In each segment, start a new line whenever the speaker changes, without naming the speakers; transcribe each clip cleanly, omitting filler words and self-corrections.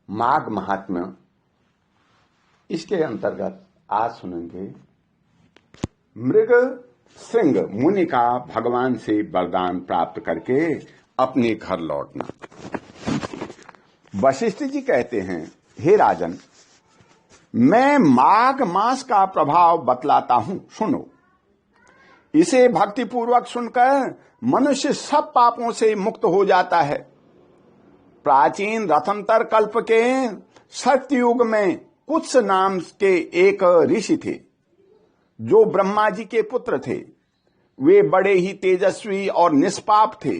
माघ महात्म्य। इसके अंतर्गत आज सुनेंगे मृग श्रृंग मुनि का भगवान से वरदान प्राप्त करके अपने घर लौटना। वशिष्ठ जी कहते हैं, हे राजन, मैं माघ मास का प्रभाव बतलाता हूं, सुनो। इसे भक्ति पूर्वक सुनकर मनुष्य सब पापों से मुक्त हो जाता है। प्राचीन रथंतर कल्प के सत्ययुग में कुत्स नाम के एक ऋषि थे जो ब्रह्मा जी के पुत्र थे। वे बड़े ही तेजस्वी और निष्पाप थे।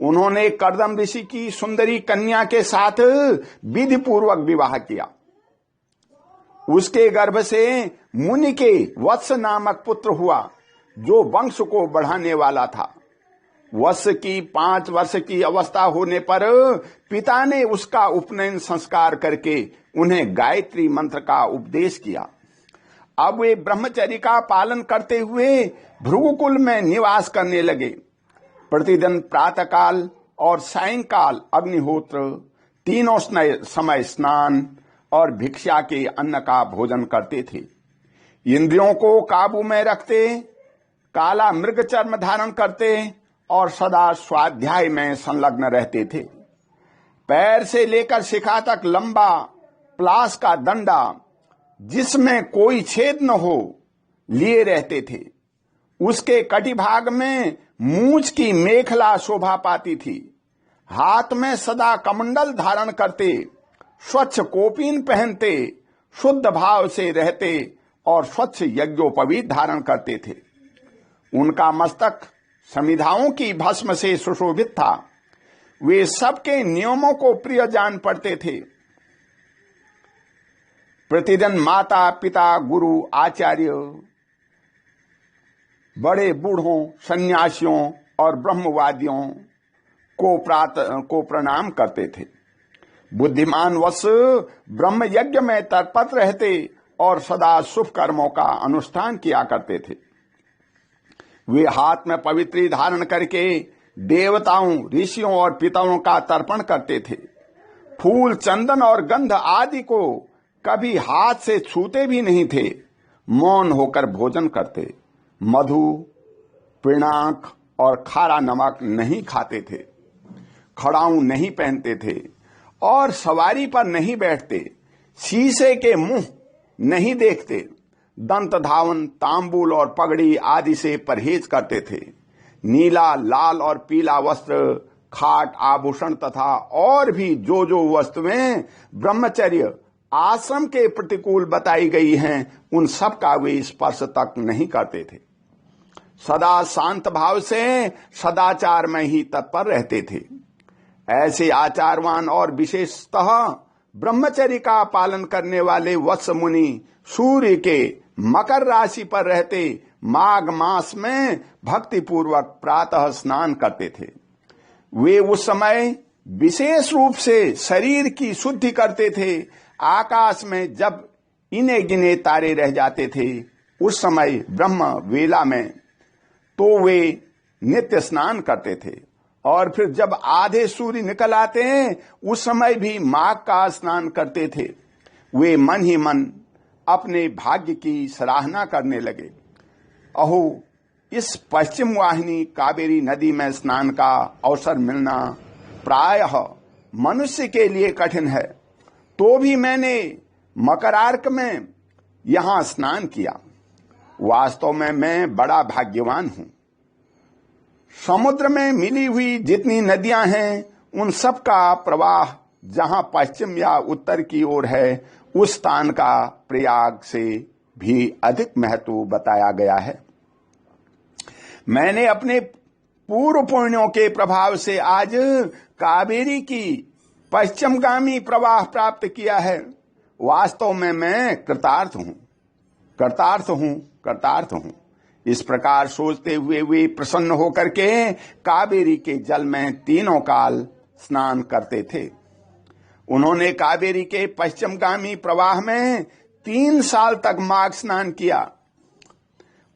उन्होंने कर्दम ऋषि की सुंदरी कन्या के साथ विधि पूर्वक विवाह किया। उसके गर्भ से मुनि के वत्स नामक पुत्र हुआ जो वंश को बढ़ाने वाला था। वत्स की 5 वर्ष की अवस्था होने पर पिता ने उसका उपनयन संस्कार करके उन्हें गायत्री मंत्र का उपदेश किया। अब वे ब्रह्मचर्य का पालन करते हुए भृगुकुल में निवास करने लगे। प्रतिदिन प्रातःकाल और सायंकाल अग्निहोत्र, तीनों समय स्नान और भिक्षा के अन्न का भोजन करते थे। इंद्रियों को काबू में रखते, काला मृग चर्म धारण करते और सदा स्वाध्याय में संलग्न रहते थे। पैर से लेकर शिखा तक लंबा प्लास का डंडा जिसमें कोई छेद न हो लिए रहते थे। उसके कटिभाग में मूंछ की मेखला शोभा पाती थी। हाथ में सदा कमंडल धारण करते, स्वच्छ कोपीन पहनते, शुद्ध भाव से रहते और स्वच्छ यज्ञोपवीत धारण करते थे। उनका मस्तक समिधाओं की भस्म से सुशोभित था। वे सबके नियमों को प्रिय जान पड़ते थे। प्रतिदिन माता पिता, गुरु, आचार्य, बड़े बूढ़ों, सन्यासियों और ब्रह्मवादियों को प्रणाम करते थे। बुद्धिमान वश ब्रह्म यज्ञ में तत्पर रहते और सदा शुभ कर्मों का अनुष्ठान किया करते थे। वे हाथ में पवित्री धारण करके देवताओं, ऋषियों और पितरों का तर्पण करते थे। फूल, चंदन और गंध आदि को कभी हाथ से छूते भी नहीं थे। मौन होकर भोजन करते। मधु, पिनाक और खारा नमक नहीं खाते थे। खड़ाऊं नहीं पहनते थे और सवारी पर नहीं बैठते। शीशे के मुंह नहीं देखते। दंत धावन, तांबूल और पगड़ी आदि से परहेज करते थे। नीला, लाल और पीला वस्त्र, खाट, आभूषण तथा और भी जो वस्तुएं ब्रह्मचर्य आश्रम के प्रतिकूल बताई गई हैं, उन सब का वे स्पर्श तक नहीं करते थे। सदा शांत भाव से सदाचार में ही तत्पर रहते थे। ऐसे आचारवान और विशेषतः ब्रह्मचर्य का पालन करने वाले वत्स मुनि सूर्य के मकर राशि पर रहते माघ मास में भक्ति पूर्वक प्रातः स्नान करते थे। वे उस समय विशेष रूप से शरीर की शुद्धि करते थे। आकाश में जब इने गिने तारे रह जाते थे, उस समय ब्रह्म वेला में तो वे नित्य स्नान करते थे। और फिर जब आधे सूर्य निकल आते हैं, उस समय भी माघ का स्नान करते थे। वे मन ही मन अपने भाग्य की सराहना करने लगे। अहो, इस पश्चिम वाहिनी कावेरी नदी में स्नान का अवसर मिलना प्रायः मनुष्य के लिए कठिन है, तो भी मैंने मकरार्क में यहां स्नान किया। वास्तव में मैं बड़ा भाग्यवान हूं। समुद्र में मिली हुई जितनी नदियां हैं, उन सब का प्रवाह जहां पश्चिम या उत्तर की ओर है, उस स्थान का प्रयाग से भी अधिक महत्व बताया गया है। मैंने अपने पूर्व पुण्यों के प्रभाव से आज कावेरी की पश्चिमगामी प्रवाह प्राप्त किया है। वास्तव में मैं कृतार्थ हूं। इस प्रकार सोचते हुए वे प्रसन्न होकर के कावेरी के जल में तीनों काल स्नान करते थे। उन्होंने कावेरी के पश्चिमगामी प्रवाह में 3 साल तक माघ स्नान किया।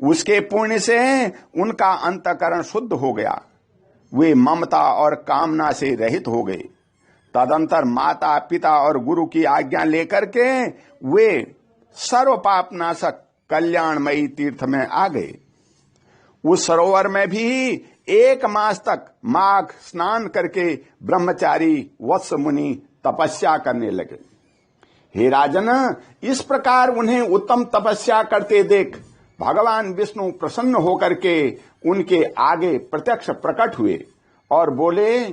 उसके पुण्य से उनका अंतःकरण शुद्ध हो गया। वे ममता और कामना से रहित हो गए। तदंतर माता पिता और गुरु की आज्ञा लेकर के वे सर्व पाप नाशक कल्याणमयी तीर्थ में आ गए। उस सरोवर में भी 1 मास तक माघ स्नान करके ब्रह्मचारी वत्स मुनि तपस्या करने लगे। हे राजन, इस प्रकार उन्हें उत्तम तपस्या करते देख भगवान विष्णु प्रसन्न होकर के उनके आगे प्रत्यक्ष प्रकट हुए और बोले,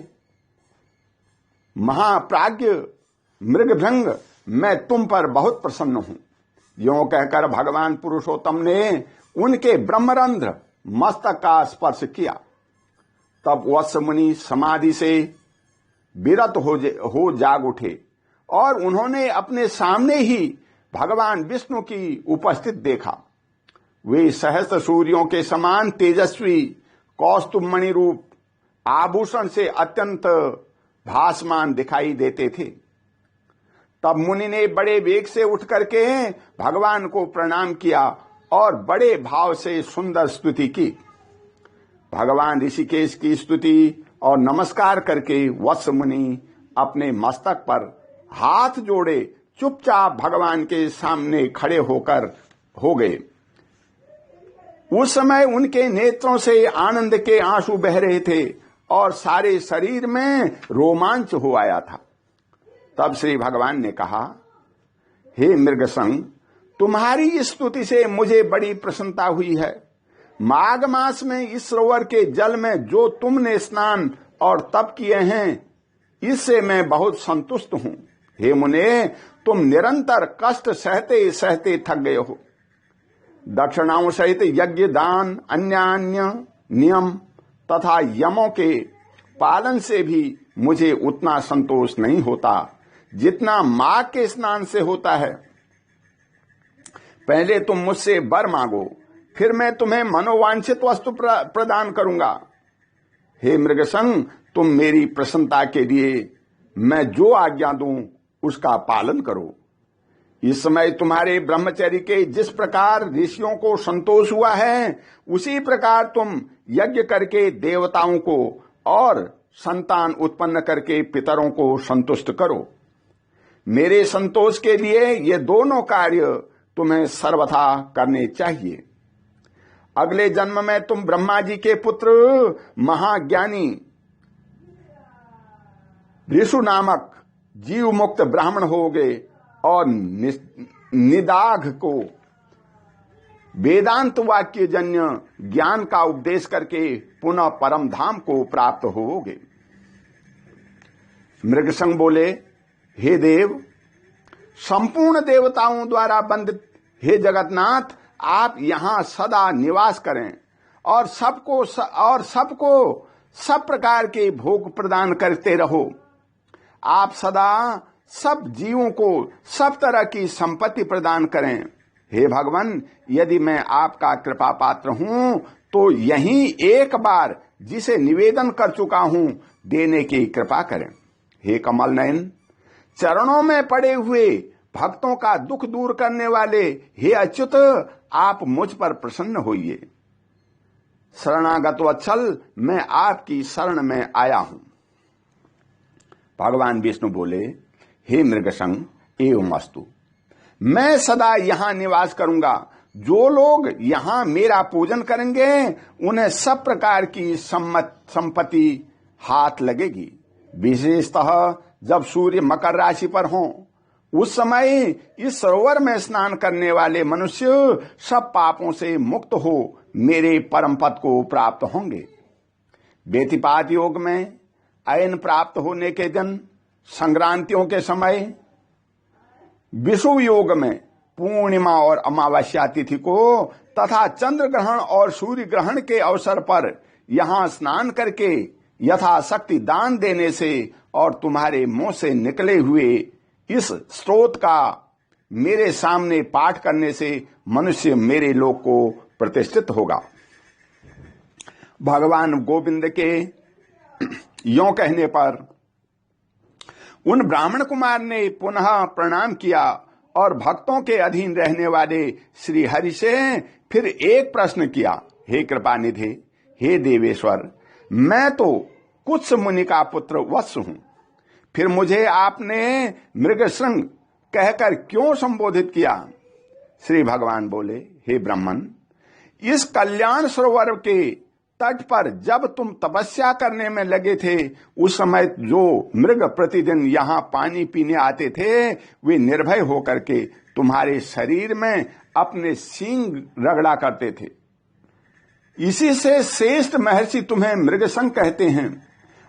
महाप्राज्ञ मृगभृंग, मैं तुम पर बहुत प्रसन्न हूं। यों कहकर भगवान पुरुषोत्तम ने उनके ब्रह्मरंध्र मस्तक का स्पर्श किया। तब वत्स मुनि समाधि से विरत हो जाग उठे और उन्होंने अपने सामने ही भगवान विष्णु की उपस्थित देखा। वे सहस्त्र सूर्यों के समान तेजस्वी कौस्तुभमणि रूप आभूषण से अत्यंत भासमान दिखाई देते थे। तब मुनि ने बड़े वेग से उठ करके भगवान को प्रणाम किया और बड़े भाव से सुंदर स्तुति की। भगवान ऋषिकेश की स्तुति और नमस्कार करके वत्स मुनि अपने मस्तक पर हाथ जोड़े चुपचाप भगवान के सामने खड़े हो गए। उस समय उनके नेत्रों से आनंद के आंसू बह रहे थे और सारे शरीर में रोमांच हो आया था। तब श्री भगवान ने कहा, हे मृगसंग, तुम्हारी इस स्तुति से मुझे बड़ी प्रसन्नता हुई है। माघ मास में इस सरोवर के जल में जो तुमने स्नान और तप किए हैं, इससे मैं बहुत संतुष्ट हूं। हे मुने, तुम निरंतर कष्ट सहते सहते थक गए हो। दक्षिणाओं सहित यज्ञ, दान, अन्य नियम तथा यमों के पालन से भी मुझे उतना संतोष नहीं होता जितना माघ के स्नान से होता है। पहले तुम मुझसे वर मांगो, फिर मैं तुम्हें मनोवांछित वस्तु प्रदान करूंगा। हे मृगसंग, तुम मेरी प्रसन्नता के लिए मैं जो आज्ञा दूं उसका पालन करो। इस समय तुम्हारे ब्रह्मचर्य के जिस प्रकार ऋषियों को संतोष हुआ है, उसी प्रकार तुम यज्ञ करके देवताओं को और संतान उत्पन्न करके पितरों को संतुष्ट करो। मेरे संतोष के लिए ये दोनों कार्य तुम्हें सर्वथा करने चाहिए। अगले जन्म में तुम ब्रह्मा जी के पुत्र महाज्ञानी ऋषु नामक जीव मुक्त ब्राह्मण होगे और निदाघ को वेदांत वाक्य जन्य ज्ञान का उपदेश करके पुनः परम धाम को प्राप्त होगे। मृगसंग बोले, हे देव, संपूर्ण देवताओं द्वारा वंदित हे जगन्नाथ, आप यहां सदा निवास करें और सबको सब प्रकार के भोग प्रदान करते रहो। आप सदा सब जीवों को सब तरह की संपत्ति प्रदान करें। हे भगवान, यदि मैं आपका कृपा पात्र हूं तो यहीं एक बार जिसे निवेदन कर चुका हूं देने की कृपा करें। हे कमल नयन, चरणों में पड़े हुए भक्तों का दुख दूर करने वाले हे अच्युत, आप मुझ पर प्रसन्न होइए। शरणागत वत्सल, मैं आपकी शरण में आया हूं। भगवान विष्णु बोले, हे मृगसंग, एवं अस्तु, मैं सदा यहां निवास करूंगा। जो लोग यहां मेरा पूजन करेंगे उन्हें सब प्रकार की संपत्ति हाथ लगेगी। विशेषतः जब सूर्य मकर राशि पर हो, उस समय इस सरोवर में स्नान करने वाले मनुष्य सब पापों से मुक्त हो मेरे परम पद को प्राप्त होंगे। व्यतिपात योग में अयन प्राप्त होने के दिन, संक्रांतियों के समय, विषुव योग में पूर्णिमा और अमावस्या तिथि को तथा चंद्र ग्रहण और सूर्य ग्रहण के अवसर पर यहां स्नान करके यथाशक्ति दान देने से और तुम्हारे मुंह से निकले हुए इस स्तोत्र का मेरे सामने पाठ करने से मनुष्य मेरे लोक को प्रतिष्ठित होगा। भगवान गोविंद के यों कहने पर उन ब्राह्मण कुमार ने पुनः प्रणाम किया और भक्तों के अधीन रहने वाले श्री हरि से फिर एक प्रश्न किया, हे कृपानिधि, हे देवेश्वर, मैं तो कुत्स मुनि का पुत्र वत्स हूं। फिर मुझे आपने मृगशृंग कहकर क्यों संबोधित किया? श्री भगवान बोले, हे ब्राह्मण, इस कल्याण सरोवर के तट पर जब तुम तपस्या करने में लगे थे, उस समय जो मृग प्रतिदिन यहाँ पानी पीने आते थे, वे निर्भय होकर के तुम्हारे शरीर में अपने सींग रगड़ा करते थे। इसी से श्रेष्ठ महर्षि तुम्हें मृगसंग कहते हैं।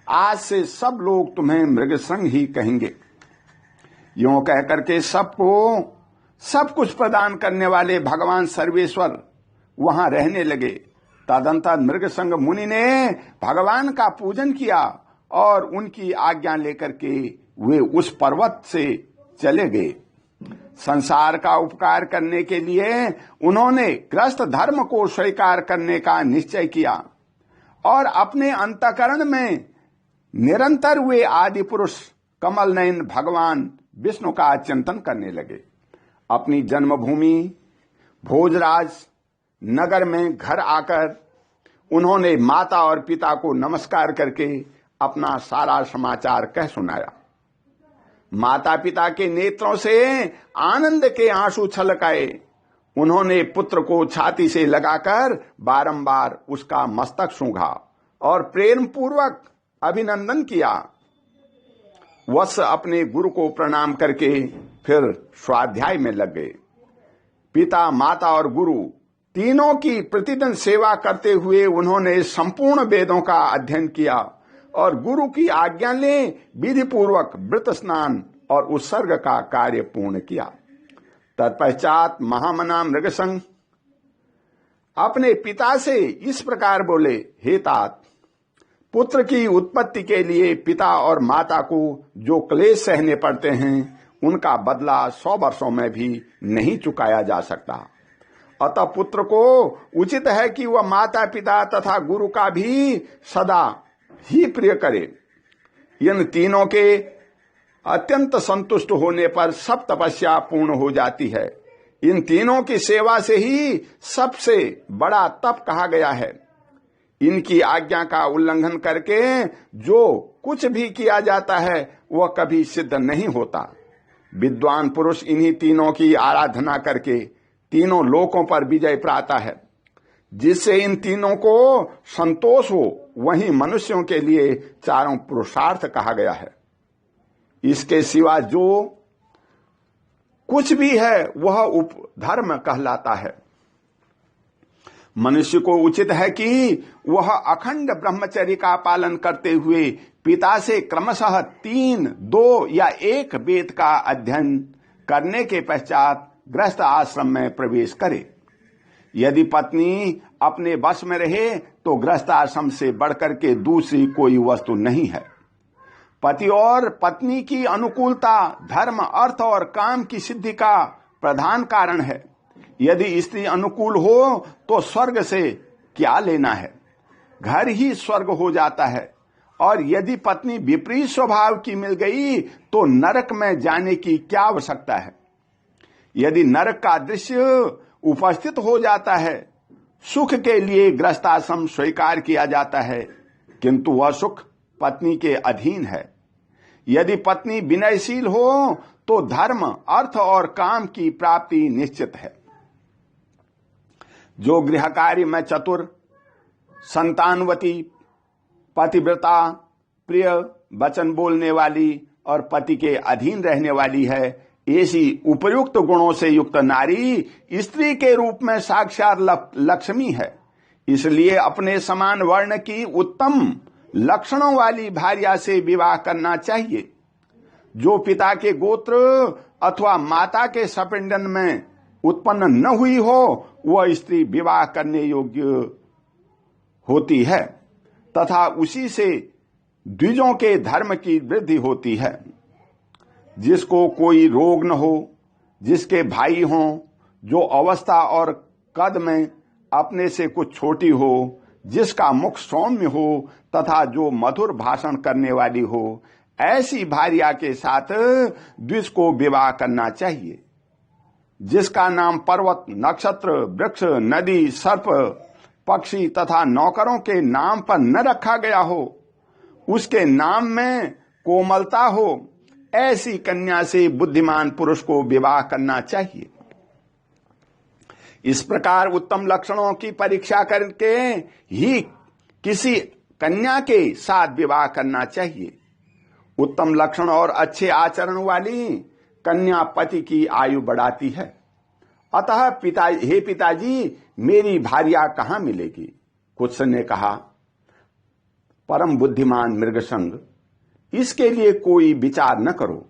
आज से सब लोग तुम्हें मृगसंग ही कहेंगे। यूं कहकर के सबको सब कुछ प्रदान करने वाले भगवान सर्वेश्वर वहां रहने लगे। तदंतर मृगसंग मुनि ने भगवान का पूजन किया और उनकी आज्ञा लेकर के वे उस पर्वत से चले गए। संसार का उपकार करने के लिए उन्होंने ग्रस्त धर्म को स्वीकार करने का निश्चय किया और अपने अंतःकरण में निरंतर वे आदि पुरुष कमल नयन भगवान विष्णु का चिंतन करने लगे। अपनी जन्मभूमि भोजराज नगर में घर आकर उन्होंने माता और पिता को नमस्कार करके अपना सारा समाचार कह सुनाया। माता पिता के नेत्रों से आनंद के आंसू छलक आए। उन्होंने पुत्र को छाती से लगाकर बारंबार उसका मस्तक सूंघा और प्रेम पूर्वक अभिनंदन किया। वत्स अपने गुरु को प्रणाम करके फिर स्वाध्याय में लग गए। पिता, माता और गुरु तीनों की प्रतिदिन सेवा करते हुए उन्होंने संपूर्ण वेदों का अध्ययन किया और गुरु की आज्ञा ले विधि पूर्वक व्रत स्नान और उत्सर्ग का कार्य पूर्ण किया। तत्पश्चात महामना मृगसंग अपने पिता से इस प्रकार बोले, हे तात, पुत्र की उत्पत्ति के लिए पिता और माता को जो क्लेश सहने पड़ते हैं, उनका बदला 100 वर्षों में भी नहीं चुकाया जा सकता। अतः पुत्र को उचित है कि वह माता पिता तथा गुरु का भी सदा ही प्रिय करे। इन तीनों के अत्यंत संतुष्ट होने पर सब तपस्या पूर्ण हो जाती है। इन तीनों की सेवा से ही सबसे बड़ा तप कहा गया है। इनकी आज्ञा का उल्लंघन करके जो कुछ भी किया जाता है वह कभी सिद्ध नहीं होता। विद्वान पुरुष इन्हीं तीनों की आराधना करके तीनों लोकों पर विजय पाता है। जिससे इन तीनों को संतोष हो, वही मनुष्यों के लिए चारों पुरुषार्थ कहा गया है। इसके सिवा जो कुछ भी है वह उपधर्म कहलाता है। मनुष्य को उचित है कि वह अखंड ब्रह्मचर्य का पालन करते हुए पिता से क्रमशः 3, 2 या 1 वेद का अध्ययन करने के पश्चात गृहस्थ आश्रम में प्रवेश करे। यदि पत्नी अपने वश में रहे तो गृहस्थ आश्रम से बढ़कर के दूसरी कोई वस्तु नहीं है। पति और पत्नी की अनुकूलता धर्म, अर्थ और काम की सिद्धि का प्रधान कारण है। यदि स्त्री अनुकूल हो तो स्वर्ग से क्या लेना है, घर ही स्वर्ग हो जाता है। और यदि पत्नी विपरीत स्वभाव की मिल गई तो नरक में जाने की क्या आवश्यकता है। यदि नरक का दृश्य उपस्थित हो जाता है, सुख के लिए गृहस्थाश्रम स्वीकार किया जाता है, किंतु वह सुख पत्नी के अधीन है। यदि पत्नी विनयशील हो तो धर्म, अर्थ और काम की प्राप्ति निश्चित है। जो गृह कार्य में चतुर, संतानवती, पतिव्रता, प्रिय वचन बोलने वाली और पति के अधीन रहने वाली है, ऐसी उपयुक्त गुणों से युक्त नारी स्त्री के रूप में साक्षात लक्ष्मी है। इसलिए अपने समान वर्ण की उत्तम लक्षणों वाली भार्या से विवाह करना चाहिए। जो पिता के गोत्र अथवा माता के सपिंडन में उत्पन्न न हुई हो वह स्त्री विवाह करने योग्य होती है तथा उसी से द्विजों के धर्म की वृद्धि होती है। जिसको कोई रोग न हो, जिसके भाई हों, जो अवस्था और कद में अपने से कुछ छोटी हो, जिसका मुख सौम्य हो तथा जो मधुर भाषण करने वाली हो, ऐसी भार्या के साथ द्विज को विवाह करना चाहिए। जिसका नाम पर्वत, नक्षत्र, वृक्ष, नदी, सर्प, पक्षी तथा नौकरों के नाम पर न रखा गया हो, उसके नाम में कोमलता हो, ऐसी कन्या से बुद्धिमान पुरुष को विवाह करना चाहिए। इस प्रकार उत्तम लक्षणों की परीक्षा करके ही किसी कन्या के साथ विवाह करना चाहिए। उत्तम लक्षण और अच्छे आचरण वाली कन्या पति की आयु बढ़ाती है। अतः हे पिताजी, मेरी भार्या कहां मिलेगी? कुछ ने कहा, परम बुद्धिमान मृगसंग, इसके लिए कोई विचार न करो।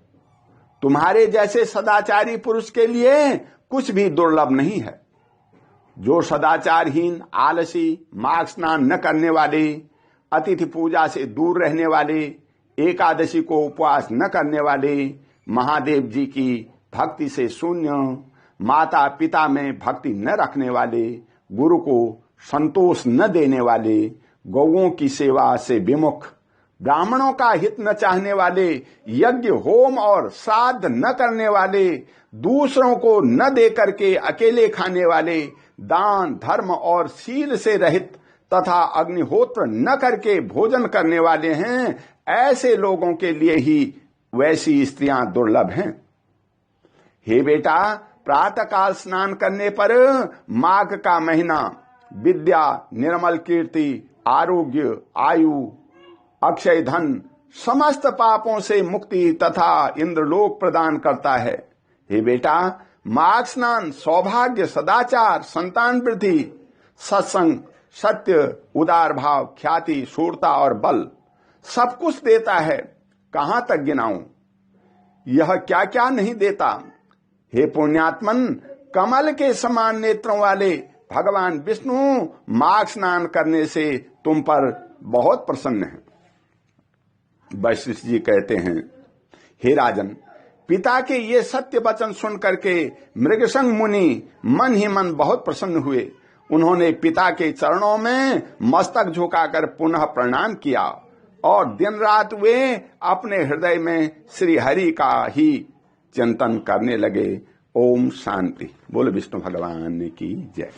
तुम्हारे जैसे सदाचारी पुरुष के लिए कुछ भी दुर्लभ नहीं है। जो सदाचारहीन, आलसी, मार्ग स्नान न करने वाले, अतिथि पूजा से दूर रहने वाले, एकादशी को उपवास न करने वाले, महादेव जी की भक्ति से शून्य, माता पिता में भक्ति न रखने वाले, गुरु को संतोष न देने वाले, गौओं की सेवा से विमुख, ब्राह्मणों का हित न चाहने वाले, यज्ञ होम और श्राद्ध न करने वाले, दूसरों को न दे करके अकेले खाने वाले, दान धर्म और शील से रहित तथा अग्निहोत्र न करके भोजन करने वाले हैं, ऐसे लोगों के लिए ही वैसी स्त्रियां दुर्लभ हैं। हे बेटा, प्रातःकाल स्नान करने पर माघ का महीना विद्या, निर्मल कीर्ति, आरोग्य, आयु, अक्षय धन, समस्त पापों से मुक्ति तथा इंद्रलोक प्रदान करता है। हे बेटा, माघ स्नान सौभाग्य, सदाचार, संतान वृद्धि, सत्संग, सत्य, उदार भाव, ख्याति, शूरता और बल सब कुछ देता है। कहां तक गिनाऊं? यह क्या क्या नहीं देता। हे पुण्यात्मन, कमल के समान नेत्रों वाले भगवान विष्णु माघ स्नान करने से तुम पर बहुत प्रसन्न हैं। वशिष्ठ जी कहते हैं, हे राजन, पिता के ये सत्य वचन सुन करके मृगसंग मुनि मन ही मन बहुत प्रसन्न हुए। उन्होंने पिता के चरणों में मस्तक झुकाकर पुनः प्रणाम किया और दिन रात वे अपने हृदय में श्री हरि का ही चिंतन करने लगे। ओम शांति। बोलो विष्णु भगवान की जय।